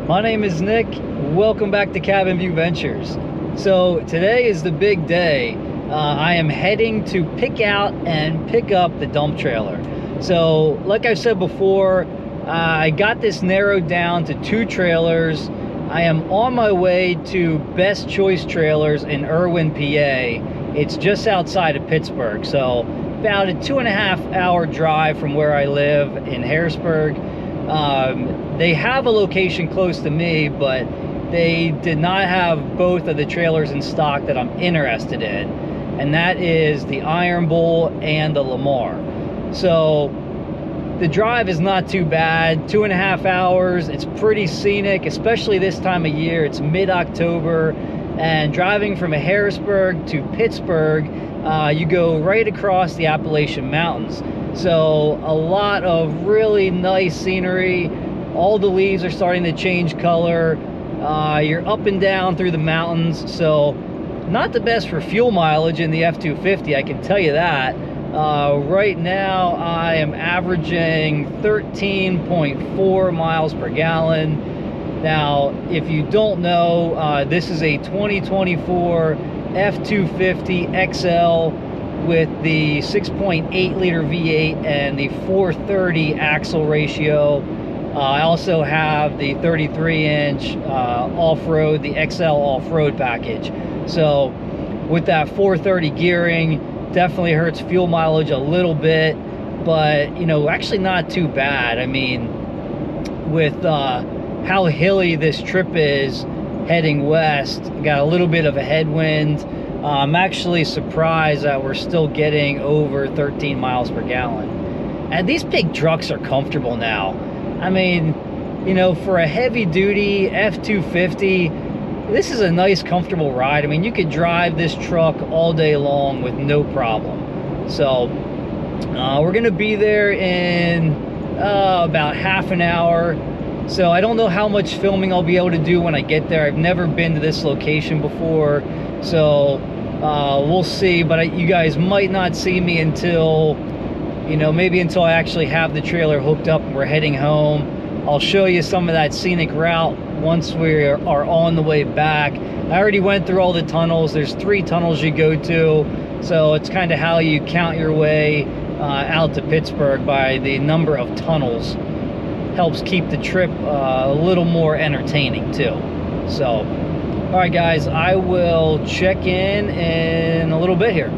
My name is Nick. Welcome back to Cabin View Ventures. So today is the big day. I am heading to pick out and pick up the dump trailer. So like I've said before, I got this narrowed down to 2 trailers. I am on my way to Best Choice Trailers in Irwin, PA. It's just outside of Pittsburgh, so about a 2.5 hour drive from where I live in Harrisburg. They have a location close to me, but they did not have both of the trailers in stock that I'm interested in, and that is the Iron Bull and the Lamar. So the drive is not too bad, 2.5 hours. It's pretty scenic, especially this time of year. It's mid-October, and driving from Harrisburg to Pittsburgh, you go right across the Appalachian Mountains. So a lot of really nice scenery. All the leaves are starting to change color. You're up and down through the mountains, so not the best for fuel mileage in the F-250, I can tell you that. Right now I am averaging 13.4 miles per gallon. Now, if you don't know, this is a 2024 F-250 XL with the 6.8 liter V8 and the 430 axle ratio. I also have the 33-inch off-road, the XL off-road package. So with that 430 gearing, definitely hurts fuel mileage a little bit, but you know, actually not too bad. I mean, with how hilly this trip is heading west, got a little bit of a headwind. I'm actually surprised that we're still getting over 13 miles per gallon. And these big trucks are comfortable now. I mean, you know, for a heavy duty F-250, this is a nice comfortable ride. I mean, you could drive this truck all day long with no problem. So we're gonna be there in about half an hour. So I don't know how much filming I'll be able to do when I get there. I've never been to this location before, so we'll see. But you guys might not see me until, you know, maybe until I actually have the trailer hooked up and we're heading home. I'll show you some of that scenic route once we are on the way back. I already went through all the tunnels. There's 3 tunnels you go to, so it's kind of how you count your way out to Pittsburgh by the number of tunnels. Helps keep the trip a little more entertaining too. So all right guys, I will check in a little bit here.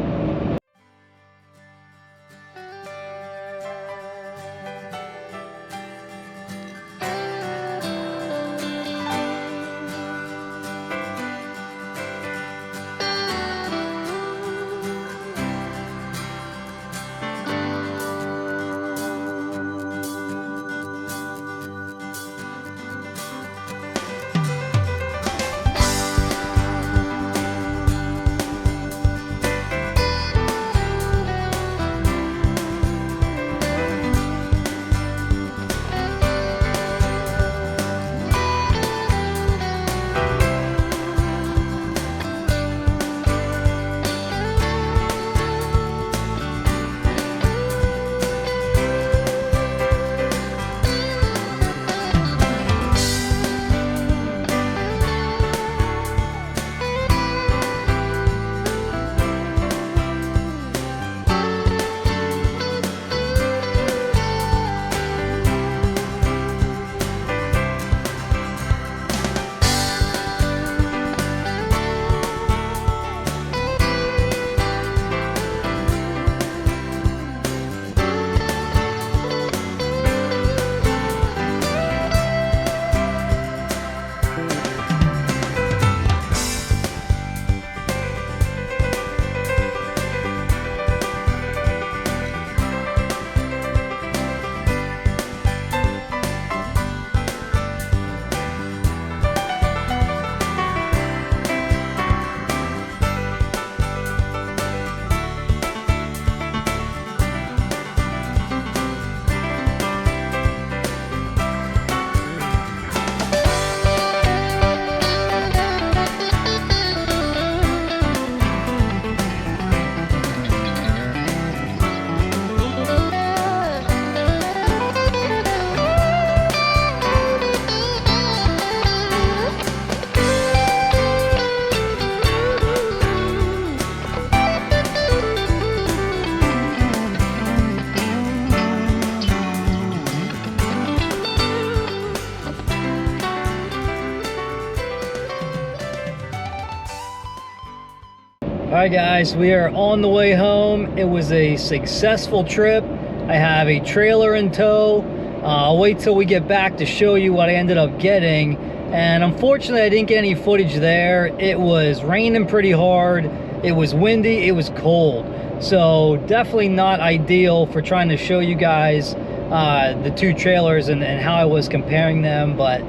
All right, guys, we are on the way home. It was a successful trip. I have a trailer in tow. I'll wait till we get back to show you what I ended up getting. And unfortunately, I didn't get any footage there. It was raining pretty hard. It was windy. It was cold. So definitely not ideal for trying to show you guys the two trailers and how I was comparing them. But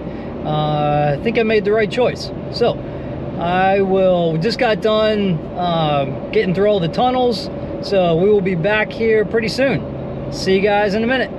I think I made the right choice. So we just got done getting through all the tunnels, so we will be back here pretty soon. See you guys in a minute.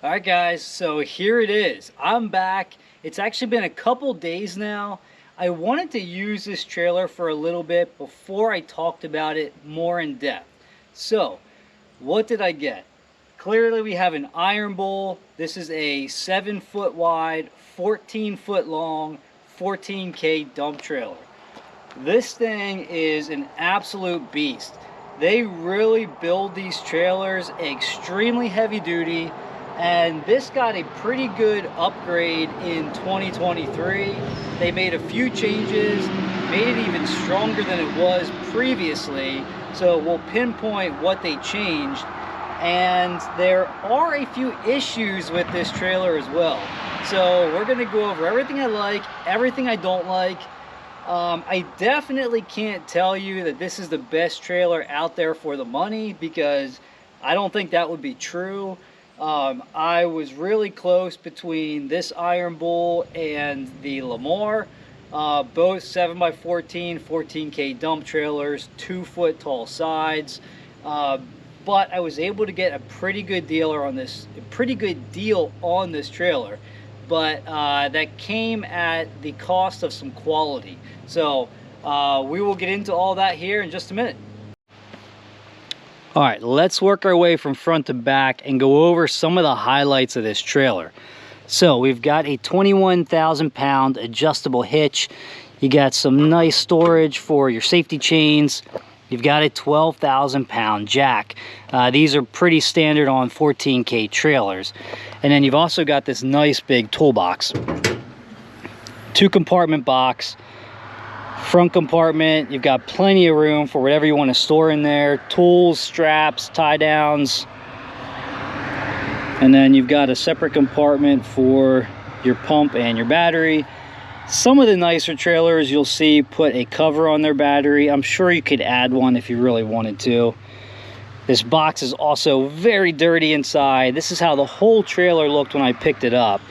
All right, guys, so here it is. I'm back. It's actually been a couple days now. I wanted to use this trailer for a little bit before I talked about it more in depth. So what did I get? Clearly we have an Iron Bull. This is a 7-foot wide, 14-foot long, 14K dump trailer. This thing is an absolute beast. They really build these trailers extremely heavy duty, and this got a pretty good upgrade in 2023. They made a few changes, made it even stronger than it was previously. So we'll pinpoint what they changed. And there are a few issues with this trailer as well. So we're gonna go over everything I like, everything I don't like. I definitely can't tell you that this is the best trailer out there for the money, because I don't think that would be true. I was really close between this Iron Bull and the Lamar, both 7x14, 14K dump trailers, 2-foot tall sides. But I was able to get a pretty good deal on this, trailer, but that came at the cost of some quality. So we will get into all that here in just a minute. All right, let's work our way from front to back and go over some of the highlights of this trailer. So we've got a 21,000-pound adjustable hitch. You got some nice storage for your safety chains. You've got a 12,000-pound jack. These are pretty standard on 14K trailers. And then you've also got this nice big toolbox. 2-compartment box. Front compartment, you've got plenty of room for whatever you want to store in there. Tools, straps, tie downs. And then you've got a separate compartment for your pump and your battery. Some of the nicer trailers you'll see put a cover on their battery. I'm sure you could add one if you really wanted to. This box is also very dirty inside. This is how the whole trailer looked when I picked it up,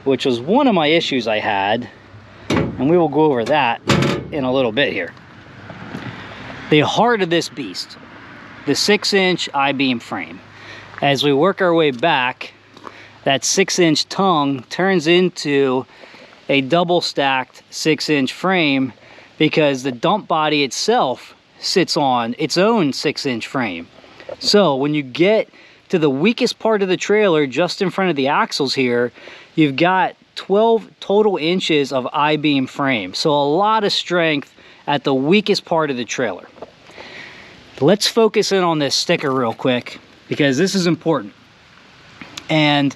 which was one of my issues I had. And we will go over that in a little bit here. The heart of this beast, the 6-inch I-beam frame. As we work our way back, that 6-inch tongue turns into a double stacked 6-inch frame, because the dump body itself sits on its own 6-inch frame. So when you get to the weakest part of the trailer, just in front of the axles here, you've got 12 total inches of I-beam frame. So a lot of strength at the weakest part of the trailer. Let's focus in on this sticker real quick, because this is important. And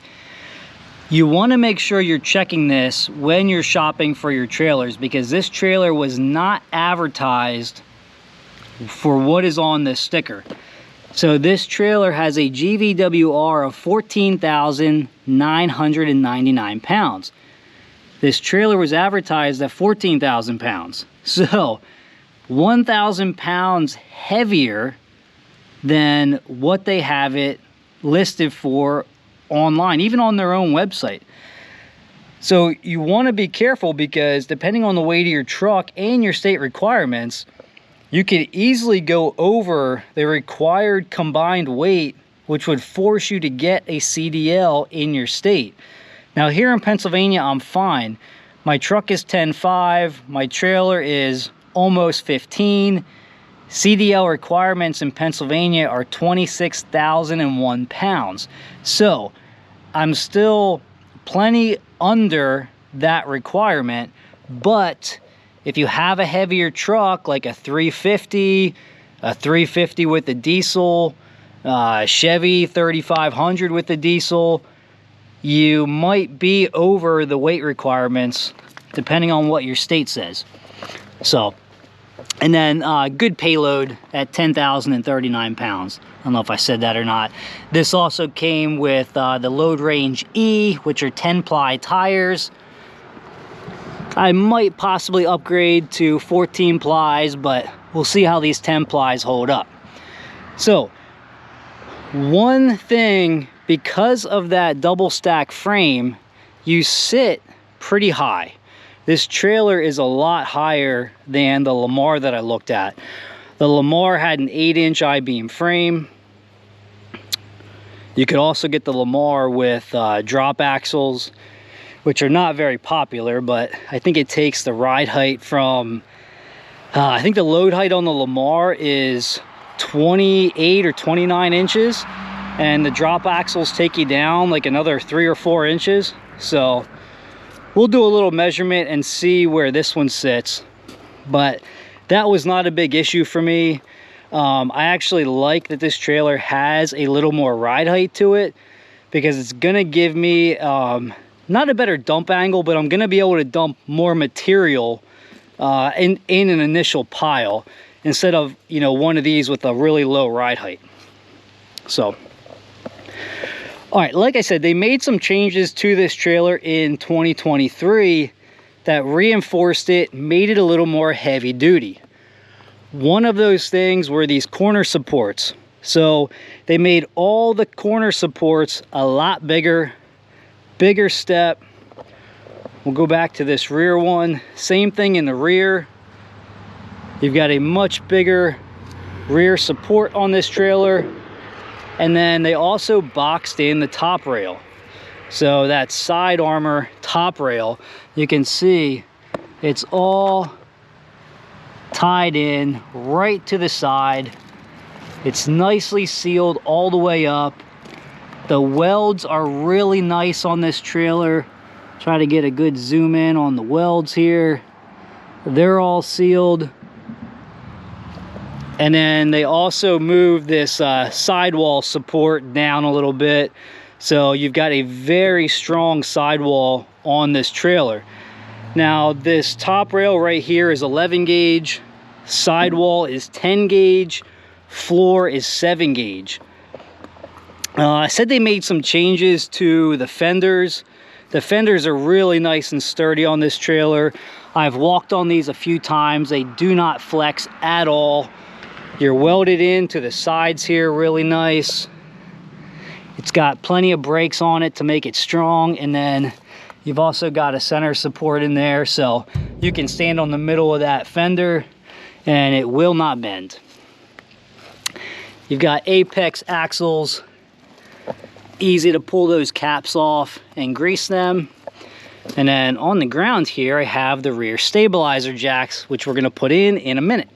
you want to make sure you're checking this when you're shopping for your trailers, because this trailer was not advertised for what is on this sticker. So this trailer has a GVWR of 14,999 pounds. This trailer was advertised at 14,000 pounds. So 1,000 pounds heavier than what they have it listed for online, even on their own website. So you want to be careful, because depending on the weight of your truck and your state requirements, you could easily go over the required combined weight, which would force you to get a CDL in your state. Now here in Pennsylvania, I'm fine. My truck is 10.5, my trailer is almost 15. CDL requirements in Pennsylvania are 26,001 pounds. So I'm still plenty under that requirement, but if you have a heavier truck, like a 350 with the diesel, Chevy 3500 with the diesel, you might be over the weight requirements depending on what your state says. So, and then good payload at 10,039 pounds. I don't know if I said that or not. This also came with the Load Range E, which are 10-ply tires. I might possibly upgrade to 14 plies, but we'll see how these 10 plies hold up. So, one thing, because of that double stack frame, you sit pretty high. This trailer is a lot higher than the Lamar that I looked at. The Lamar had an 8-inch I-beam frame. You could also get the Lamar with drop axles, which are not very popular, but I think it takes the ride height from, I think the load height on the Lamar is 28 or 29 inches, and the drop axles take you down like another 3 or 4 inches. So we'll do a little measurement and see where this one sits, but that was not a big issue for me. I actually like that this trailer has a little more ride height to it, because it's gonna give me not a better dump angle, but I'm gonna be able to dump more material in an initial pile, instead of, you know, one of these with a really low ride height. So, all right, like I said, they made some changes to this trailer in 2023 that reinforced it, made it a little more heavy duty. One of those things were these corner supports. So they made all the corner supports a lot bigger step. We'll go back to this rear one. Same thing in the rear. You've got a much bigger rear support on this trailer. And then they also boxed in the top rail. So that side armor top rail, you can see it's all tied in right to the side. It's nicely sealed all the way up. The welds are really nice on this trailer. Try to get a good zoom in on the welds here. They're all sealed. And then they also moved this sidewall support down a little bit. So you've got a very strong sidewall on this trailer. Now this top rail right here is 11 gauge. Sidewall is 10 gauge. Floor is 7 gauge. I said they made some changes to the fenders. The fenders are really nice and sturdy on this trailer. I've walked on these a few times. They do not flex at all. You're welded into the sides here really nice. It's got plenty of brakes on it to make it strong, and then you've also got a center support in there, so you can stand on the middle of that fender and it will not bend. You've got apex axles. Easy to pull those caps off and grease them. And then on the ground here, I have the rear stabilizer jacks, which we're going to put in a minute.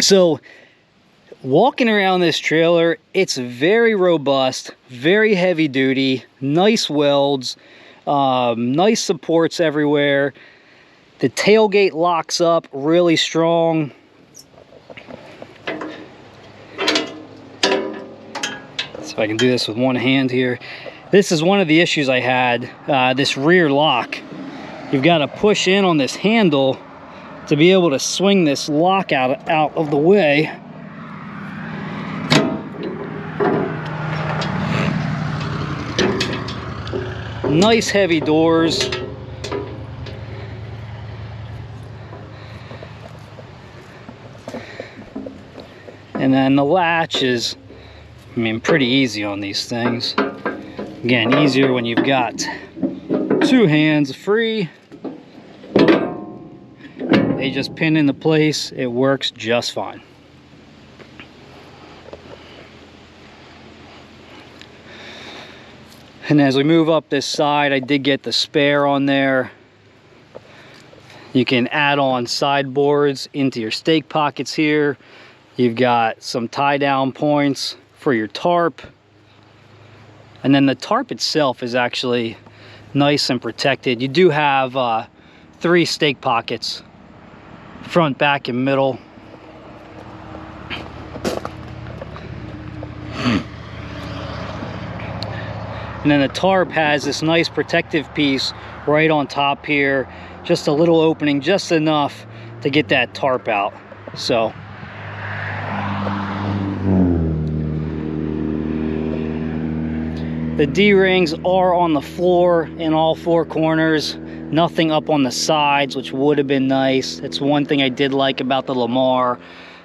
So walking around this trailer, it's very robust, very heavy duty, nice welds, nice supports everywhere. The tailgate locks up really strong. So if I can do this with one hand here. This is one of the issues I had, this rear lock. You've got to push in on this handle to be able to swing this lock out of the way. Nice heavy doors. And then the latch is, I mean, pretty easy on these things. Again, easier when you've got two hands free. They just pin into place. It works just fine. And as we move up this side, I did get the spare on there. You can add on sideboards into your stake pockets here. You've got some tie down points for your tarp. And then the tarp itself is actually nice and protected. You do have 3 stake pockets, front, back, and middle. And then the tarp has this nice protective piece right on top here. Just a little opening, just enough to get that tarp out. So the D-rings are on the floor in all 4 corners. Nothing up on the sides, which would have been nice. It's one thing I did like about the Lamar.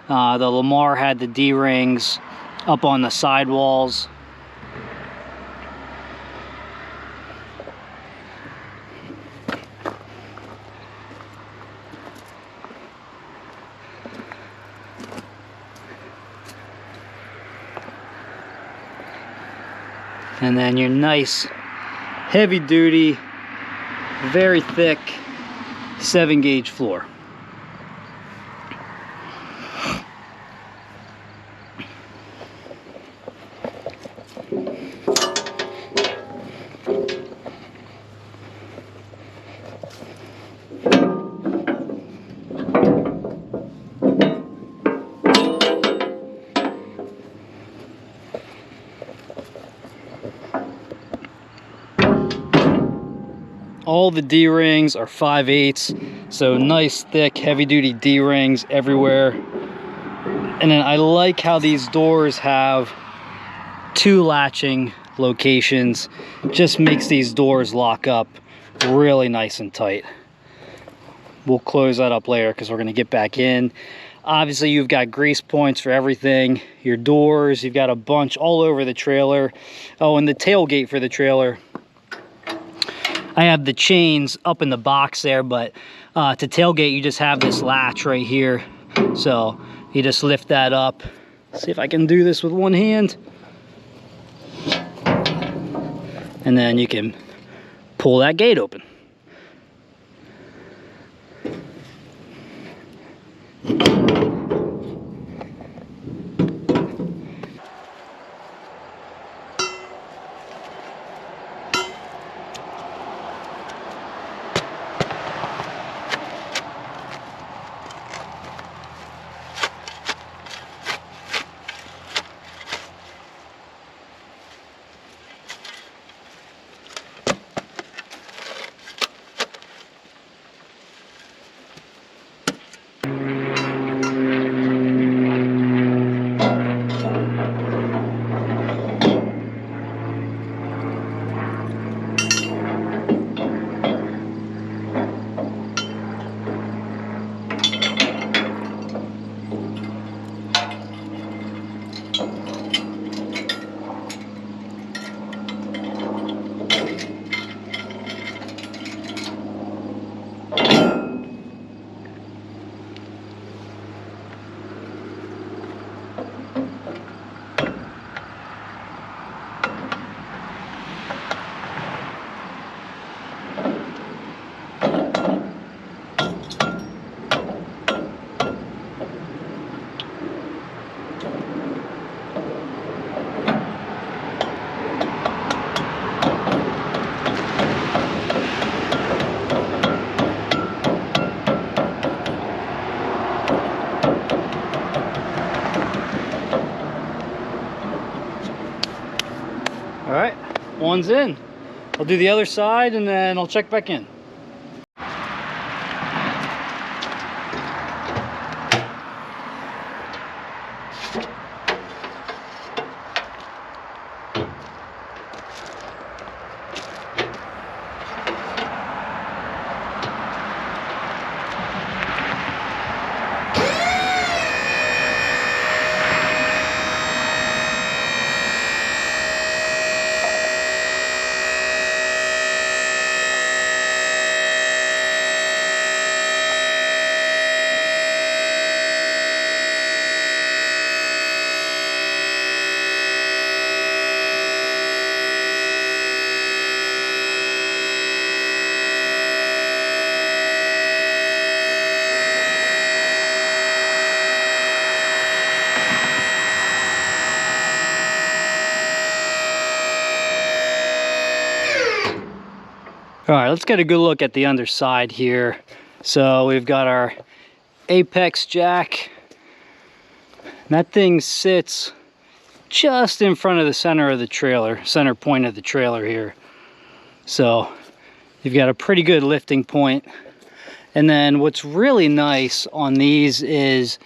The Lamar had the D-rings up on the side walls. And then your nice, heavy duty, very thick 7-gauge floor. All the D-rings are 5/8, so nice, thick, heavy-duty D-rings everywhere. And then I like how these doors have 2 latching locations. Just makes these doors lock up really nice and tight. We'll close that up later because we're going to get back in. Obviously, you've got grease points for everything. Your doors, you've got a bunch all over the trailer. Oh, and the tailgate for the trailer. I have the chains up in the box there, but to tailgate, you just have this latch right here. So you just lift that up. See if I can do this with one hand. And then you can pull that gate open. one's in. I'll do the other side and then I'll check back in. All right, let's get a good look at the underside here. So we've got our apex jack. That thing sits just in front of the center of the trailer, center point of the trailer here. So you've got a pretty good lifting point. And then what's really nice on these is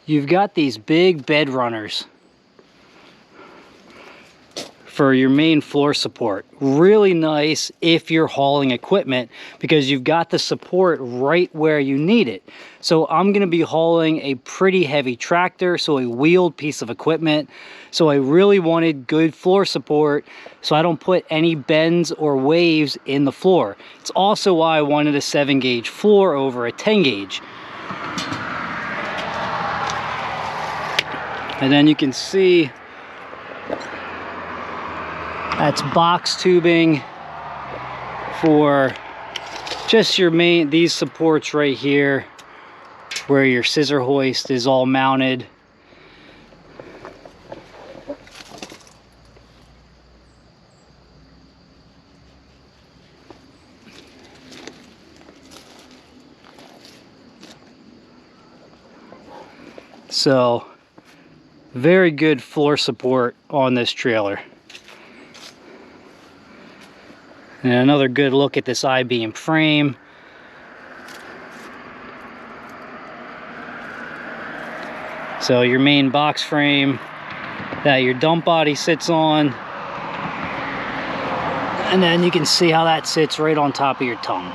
you've got these big bed runners for your main floor support. Really nice if you're hauling equipment because you've got the support right where you need it. So I'm gonna be hauling a pretty heavy tractor, so a wheeled piece of equipment. So I really wanted good floor support so I don't put any bends or waves in the floor. It's also why I wanted a 7-gauge floor over a 10-gauge. And then you can see that's box tubing for just your main, these supports right here where your scissor hoist is all mounted. So very good floor support on this trailer. And another good look at this I-beam frame. So your main box frame that your dump body sits on. And then you can see how that sits right on top of your tongue.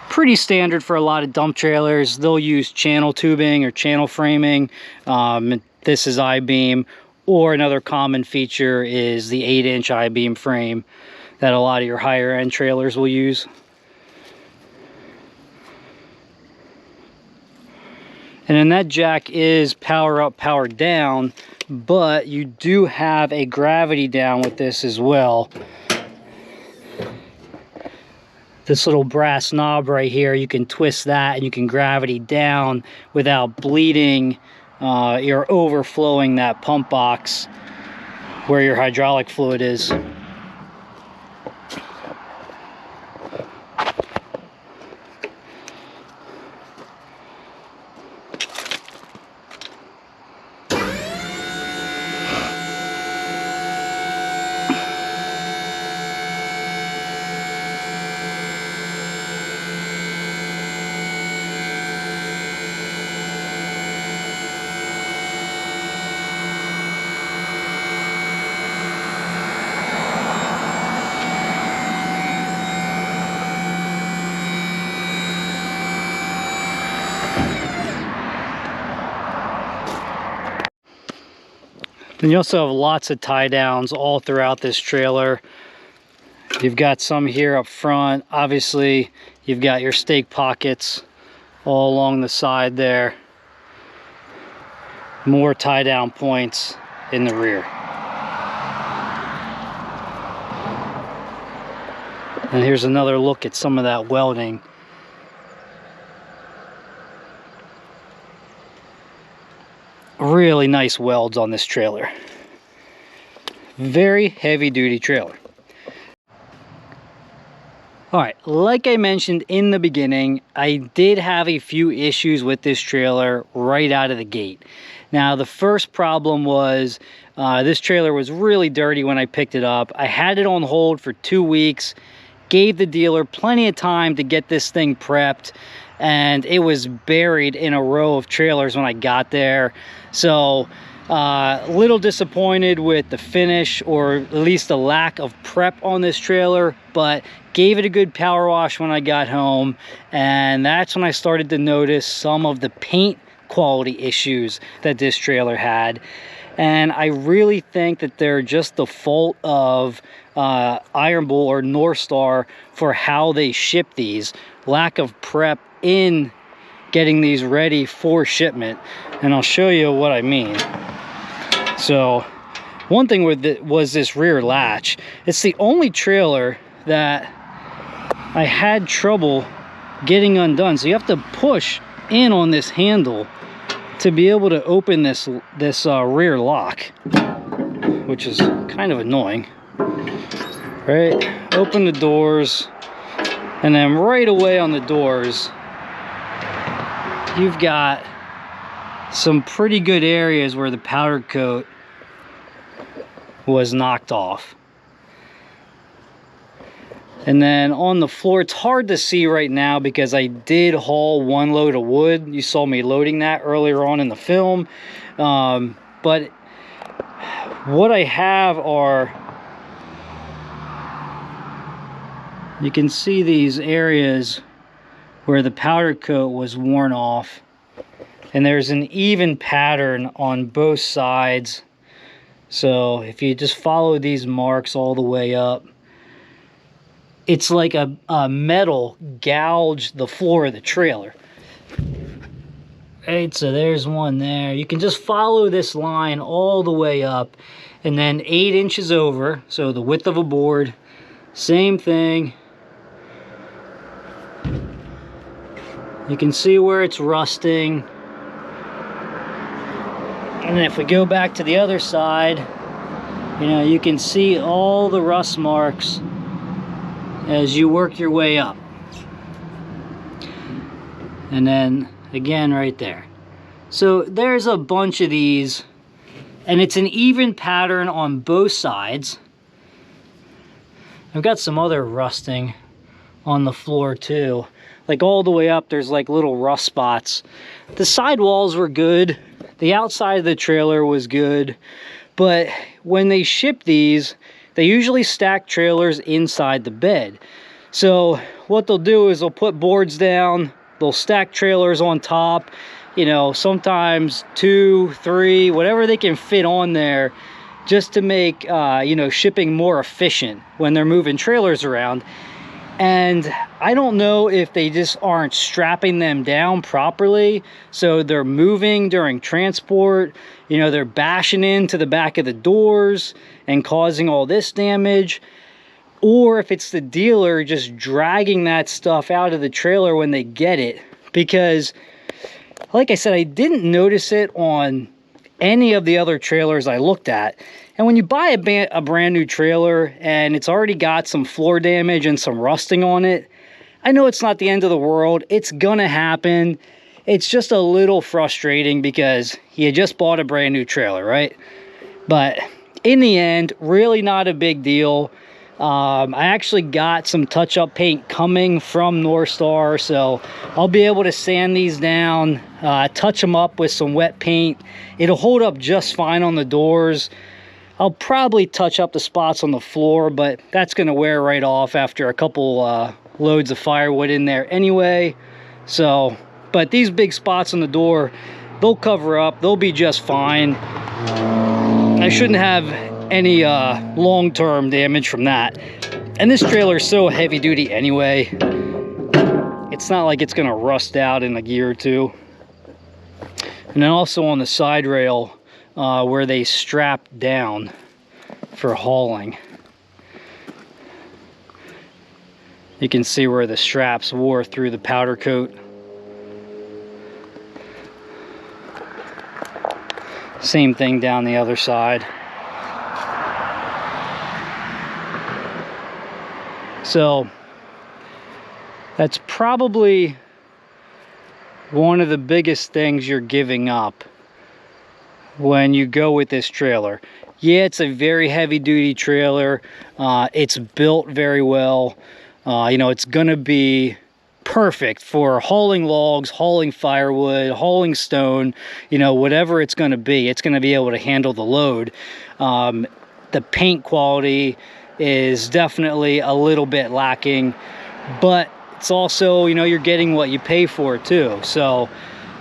Pretty standard for a lot of dump trailers. They'll use channel tubing or channel framing. This is I-beam. Or another common feature is the 8-inch I-beam frame that a lot of your higher end trailers will use. And then that jack is power up, power down, but you do have a gravity down with this as well. This little brass knob right here, you can twist that and you can gravity down without bleeding. You're overflowing that pump box where your hydraulic fluid is. Then you also have lots of tie downs all throughout this trailer. You've got some here up front. Obviously, you've got your stake pockets all along the side there. More tie down points in the rear. And here's another look at some of that welding. Really nice welds on this trailer. Very heavy duty trailer. All right, like I mentioned in the beginning, I did have a few issues with this trailer right out of the gate. Now, the first problem was this trailer was really dirty when I picked it up. I had it on hold for 2 weeks, gave the dealer plenty of time to get this thing prepped, and it was buried in a row of trailers when I got there. So a little disappointed with the finish, or at least the lack of prep on this trailer, but gave it a good power wash when I got home, and that's when I started to notice some of the paint quality issues that this trailer had. And I really think that they're just the fault of Iron Bull or North Star for how they ship these. Lack of prep in getting these ready for shipment. And I'll show you what I mean. So one thing with it was this rear latch. It's the only trailer that I had trouble getting undone. So you have to push in on this handle to be able to open this rear lock, which is kind of annoying. Right, open the doors, and then right away on the doors, you've got some pretty good areas where the powder coat was knocked off. And then on the floor, it's hard to see right now because I did haul one load of wood. You saw me loading that earlier on in the film. But what I have are, you can see these areas where the powder coat was worn off. And there's an even pattern on both sides. So if you just follow these marks all the way up, it's like a metal gouged the floor of the trailer. Right, so there's one there. You can just follow this line all the way up, and then 8 inches over, so the width of a board, same thing. You can see where it's rusting. And then if we go back to the other side, you know, you can see all the rust marks as you work your way up. And then again right there. So there's a bunch of these, and it's an even pattern on both sides. I've got some other rusting on the floor too. Like all the way up, there's like little rust spots. The side walls were good. The outside of the trailer was good. But when they ship these, they usually stack trailers inside the bed. So what they'll do is they'll put boards down, they'll stack trailers on top, you know, sometimes 2, 3, whatever they can fit on there, just to make, you know, shipping more efficient when they're moving trailers around. And I don't know if they just aren't strapping them down properly, so they're moving during transport. You know, they're bashing into the back of the doors and causing all this damage. Or if it's the dealer just dragging that stuff out of the trailer when they get it. Because, like I said, I didn't notice it on any of the other trailers I looked at. And when you buy a brand new trailer and it's already got some floor damage and some rusting on it, I know it's not the end of the world. It's gonna happen. It's just a little frustrating because you just bought a brand new trailer, right? But in the end, really not a big deal. I actually got some touch-up paint coming from North Star, so I'll be able to sand these down, touch them up with some wet paint. It'll hold up just fine on the doors. I'll probably touch up the spots on the floor, but that's going to wear right off after a couple loads of firewood in there anyway. So, but these big spots on the door, they'll cover up. They'll be just fine. I shouldn't have any long-term damage from that. And this trailer is so heavy duty anyway. It's not like it's going to rust out in a year or two. And then also on the side rail, where they strap down for hauling. You can see where the straps wore through the powder coat. Same thing down the other side. So That's probably one of the biggest things you're giving up when you go with this trailer. Yeah, it's a very heavy duty trailer. It's built very well. You know, it's gonna be perfect for hauling logs, hauling firewood, hauling stone, you know, whatever it's gonna be. It's gonna be able to handle the load. The paint quality is definitely a little bit lacking, but it's also, you know, you're getting what you pay for too. So,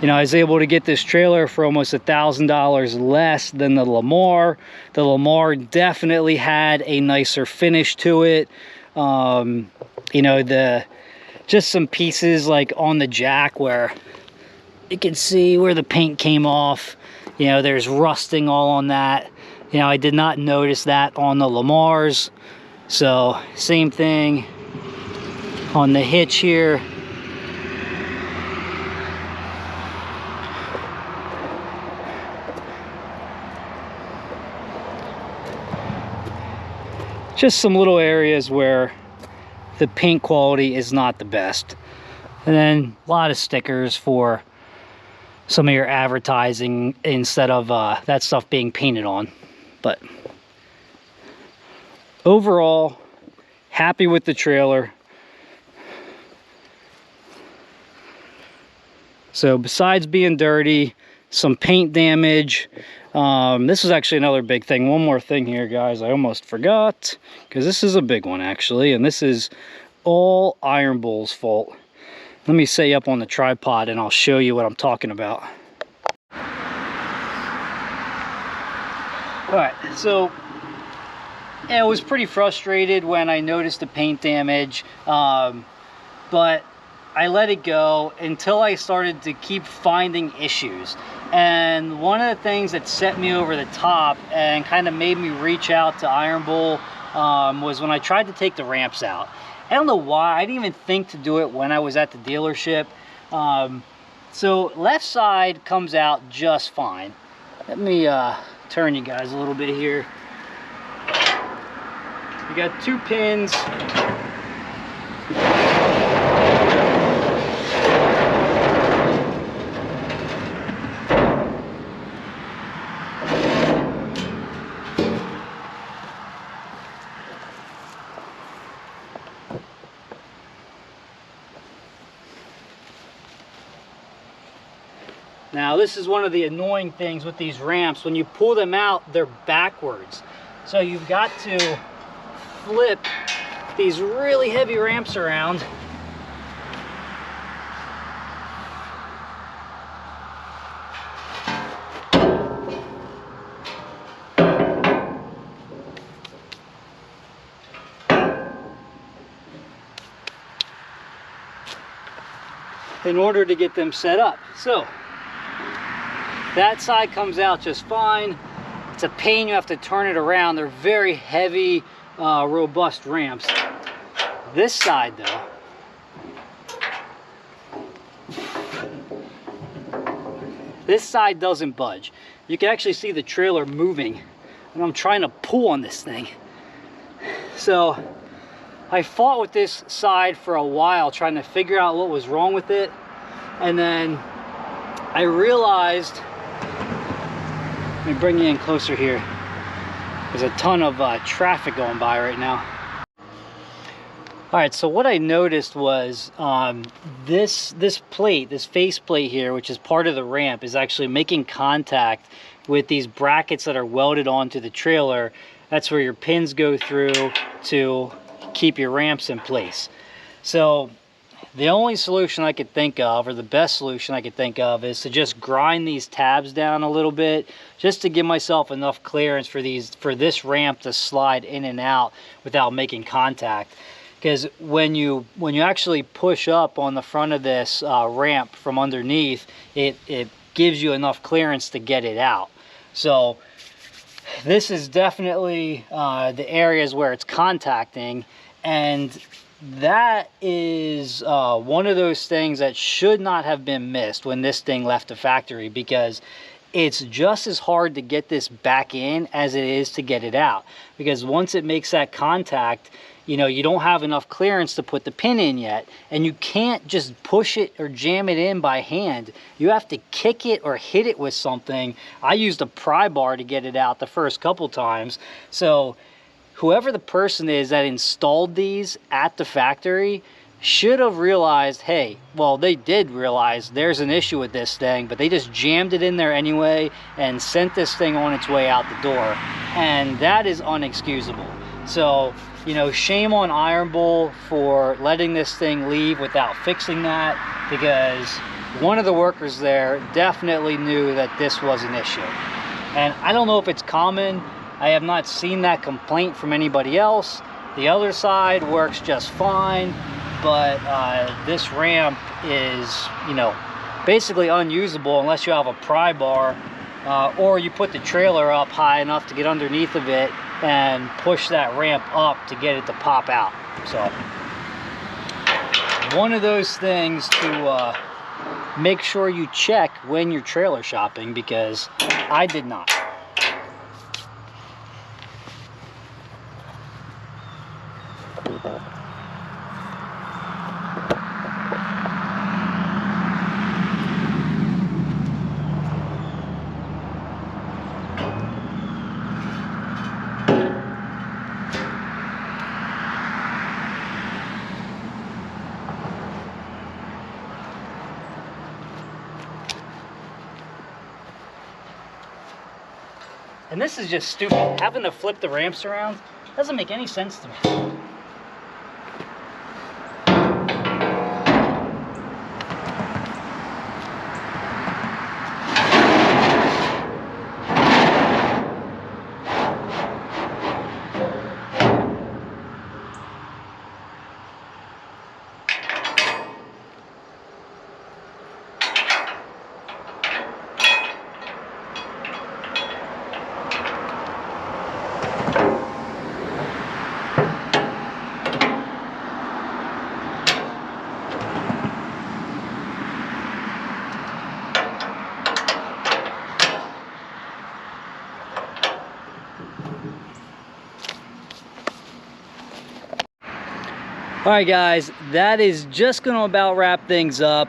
you know, I was able to get this trailer for almost $1,000 less than the Lamar. The Lamar definitely had a nicer finish to it. You know, just some pieces like on the jack where you can see where the paint came off. You know, there's rusting all on that. You know, I did not notice that on the Lamars. So same thing on the hitch here. Just some little areas where the paint quality is not the best. And then a lot of stickers for some of your advertising instead of that stuff being painted on. But overall, happy with the trailer. So besides being dirty, some paint damage. This is actually another big thing. One more thing here, guys. I almost forgot, because this is a big one actually, and this is all Iron Bull's fault. Let me set you up on the tripod and I'll show you what I'm talking about. All right, so I was pretty frustrated when I noticed the paint damage, but I let it go until I started to keep finding issues. And one of the things that set me over the top and kind of made me reach out to Iron Bull was when I tried to take the ramps out. I don't know why, I didn't even think to do it when I was at the dealership. So left side comes out just fine. Let me turn you guys a little bit here. You got 2 pins. Now this is one of the annoying things with these ramps. When you pull them out, they're backwards. So you've got to flip these really heavy ramps around. In order to get them set up. So that side comes out just fine. It's a pain, you have to turn it around. They're very heavy, robust ramps. This side though, this side doesn't budge. You can actually see the trailer moving, and I'm trying to pull on this thing. So I fought with this side for a while, trying to figure out what was wrong with it. And then I realized, let me bring you in closer here. There's a ton of traffic going by right now. All right, so what I noticed was this plate, this face plate here, which is part of the ramp, is actually making contact with these brackets that are welded onto the trailer. That's where your pins go through to keep your ramps in place. So the only solution I could think of, or the best solution I could think of, is to just grind these tabs down a little bit, just to give myself enough clearance for this ramp to slide in and out without making contact. Because when you actually push up on the front of this ramp from underneath, it gives you enough clearance to get it out. So this is definitely the areas where it's contacting, and that is one of those things that should not have been missed when this thing left the factory, because it's just as hard to get this back in as it is to get it out. Because once it makes that contact, you know, you don't have enough clearance to put the pin in yet, and you can't just push it or jam it in by hand. You have to kick it or hit it with something. I used a pry bar to get it out the first couple times. So whoever the person is that installed these at the factory should have realized, hey, well, they did realize there's an issue with this thing, but they just jammed it in there anyway and sent this thing on its way out the door. And that is unexcusable. So, you know, shame on Iron Bull for letting this thing leave without fixing that, because one of the workers there definitely knew that this was an issue. And I don't know if it's common. I have not seen that complaint from anybody else. The other side works just fine, but this ramp is, you know, basically unusable unless you have a pry bar or you put the trailer up high enough to get underneath of it and push that ramp up to get it to pop out. So one of those things to make sure you check when you're trailer shopping, because I did not. And this is just stupid. Having to flip the ramps around doesn't make any sense to me. All right, guys, that is just going to about wrap things up.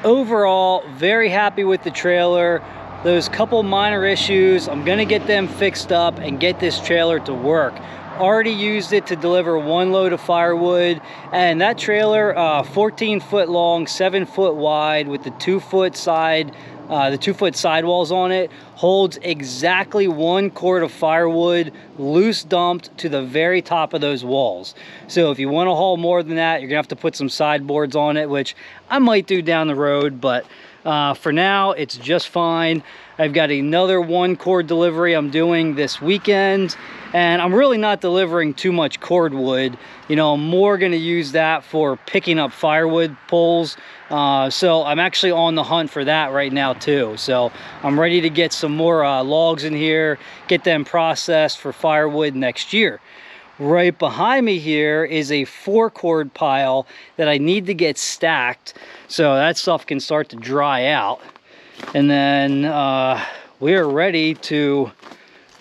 Overall, very happy with the trailer. Those couple minor issues, I'm going to get them fixed up and get this trailer to work. Already used it to deliver 1 load of firewood, and that trailer, 14 foot long, 7 foot wide, with the 2 foot sidewalls on it, holds exactly 1 quart of firewood loose dumped to the very top of those walls. So if you want to haul more than that, you're gonna have to put some sideboards on it, which I might do down the road, but for now it's just fine. I've got another 1 cord delivery I'm doing this weekend, and I'm really not delivering too much cordwood. You know, I'm more going to use that for picking up firewood poles. So I'm actually on the hunt for that right now too. So I'm ready to get some more logs in here, get them processed for firewood next year. Right behind me here is a 4 cord pile that I need to get stacked so that stuff can start to dry out. And then we are ready to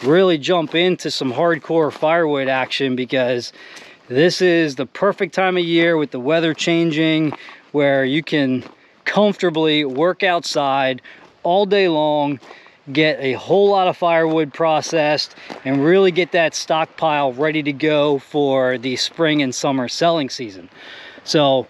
really jump into some hardcore firewood action, because this is the perfect time of year with the weather changing, where you can comfortably work outside all day long, get a whole lot of firewood processed, and really get that stockpile ready to go for the spring and summer selling season. So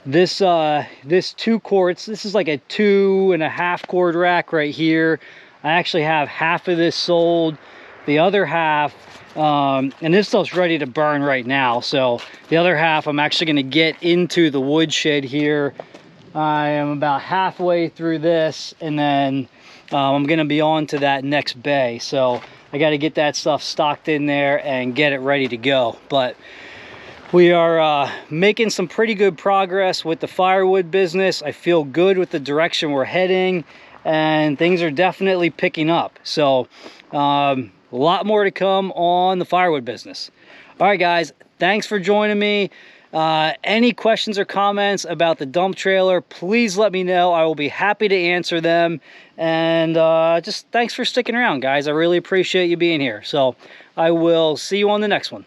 this 2 quarts, this is like a 2.5 cord rack right here. I actually have half of this sold, the other half, and this stuff's ready to burn right now. So the other half I'm actually going to get into the wood shed here. I am about halfway through this, and then I'm going to be on to that next bay. So I got to get that stuff stocked in there and get it ready to go. But we are making some pretty good progress with the firewood business. I feel good with the direction we're heading, and things are definitely picking up. So a lot more to come on the firewood business. All right, guys, thanks for joining me. Any questions or comments about the dump trailer, please let me know. I will be happy to answer them. And just thanks for sticking around, guys. I really appreciate you being here. So I will see you on the next one.